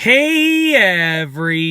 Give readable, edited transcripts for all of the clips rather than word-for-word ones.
Hey everybody,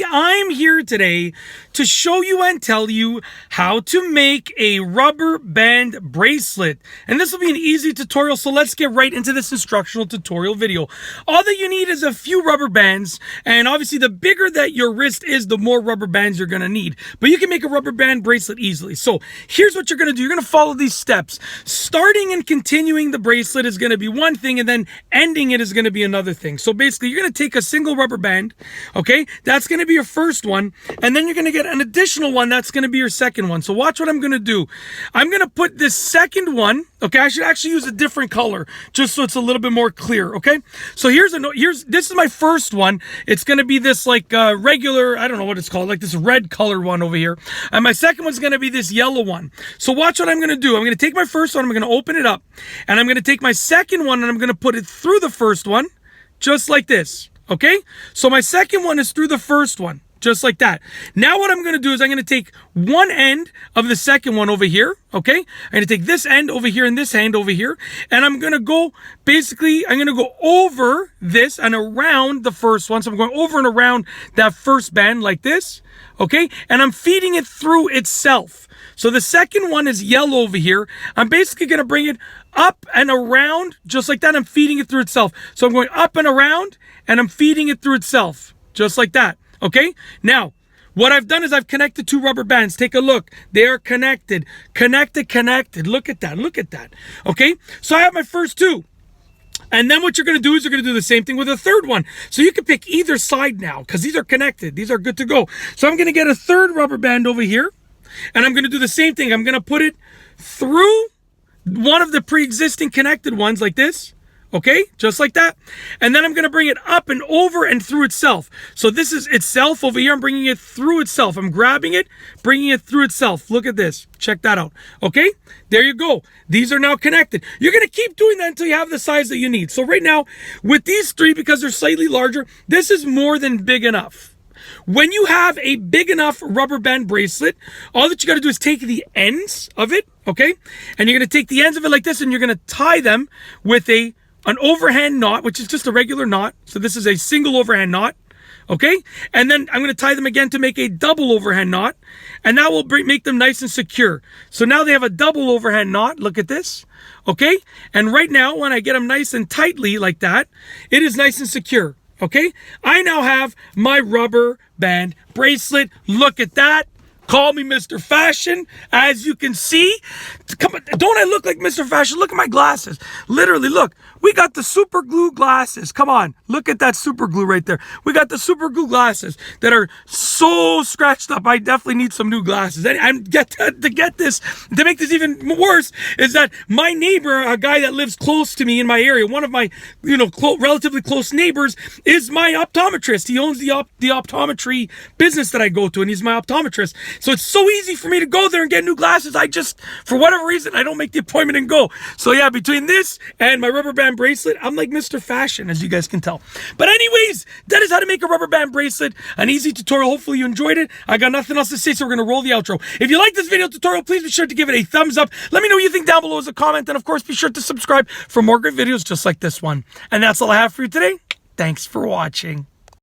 I'm here today to show you and tell you how to make a rubber band bracelet. And this will be an easy tutorial, so let's get right into this instructional tutorial video. All that you need is a few rubber bands, and obviously the bigger that your wrist is, the more rubber bands you're gonna need. But you can make a rubber band bracelet easily. So here's what you're gonna do. You're gonna follow these steps. Starting and continuing the bracelet is gonna be one thing, and then ending it is going to be another thing. So basically you're going to take a single rubber band, okay? That's going to be your first one, and then you're going to get an additional one that's going to be your second one. So watch what I'm going to do. I'm going to put this second one, okay? I should actually use a different color just so it's a little bit more clear, okay? So this is my first one. It's going to be this like regular, I don't know what it's called, like this red color one over here. And my second one's going to be this yellow one. So watch what I'm going to do. I'm going to take my first one, I'm going to open it up, and I'm going to take my second one and I'm going to put it through the first one, just like this, okay? So my second one is through the first one, just like that. Now what I'm going to do is I'm going to take one end of the second one over here, okay? I'm going to take this end over here and this end over here, and I'm going to go, basically, I'm going to go over this and around the first one. So I'm going over and around that first band like this, okay? And I'm feeding it through itself. So the second one is yellow over here. I'm basically going to bring it up and around, just like that. I'm feeding it through itself. So I'm going up and around, and I'm feeding it through itself, just like that, okay? Now, what I've done is I've connected two rubber bands. Take a look. They are connected. Connected. Look at that, okay? So I have my first two. And then what you're going to do is you're going to do the same thing with a third one. So you can pick either side now, because these are connected. These are good to go. So I'm going to get a third rubber band over here, and I'm going to do the same thing. I'm going to put it through one of the pre-existing connected ones like this, okay? Just like that. And then I'm going to bring it up and over and through itself. So this is itself over here. I'm bringing it through itself. I'm grabbing it, bringing it through itself. Look at this. Check that out, okay? There you go. These are now connected. You're going to keep doing that until you have the size that you need. So right now, with these three, because they're slightly larger, this is more than big enough. When you have a big enough rubber band bracelet, all that you got to do is take the ends of it, okay? And you're going to take the ends of it like this, and you're going to tie them with an overhand knot, which is just a regular knot. So this is a single overhand knot, okay? And then I'm going to tie them again to make a double overhand knot, and that will make them nice and secure. So now they have a double overhand knot. Look at this, okay? And right now, when I get them nice and tightly like that, it is nice and secure. Okay, I now have my rubber band bracelet. Look at that. Call me Mr. Fashion. As you can see, come on, don't I look like Mr. Fashion? Look at my glasses. Literally, look. We got the super glue glasses. Come on, look at that super glue right there. We got the super glue glasses that are so scratched up. I definitely need some new glasses. And to make this even worse is that my neighbor, a guy that lives close to me in my area, one of my relatively close neighbors, is my optometrist. He owns the optometry business that I go to, and he's my optometrist. So it's so easy for me to go there and get new glasses. I just, for whatever reason, I don't make the appointment and go. So yeah, between this and my rubber band bracelet, I'm like Mr. Fashion, as you guys can tell. But anyways, that is how to make a rubber band bracelet. An easy tutorial. Hopefully you enjoyed it. I got nothing else to say, so we're going to roll the outro. If you like this video tutorial, please be sure to give it a thumbs up. Let me know what you think down below as a comment. And of course, be sure to subscribe for more great videos just like this one. And that's all I have for you today. Thanks for watching.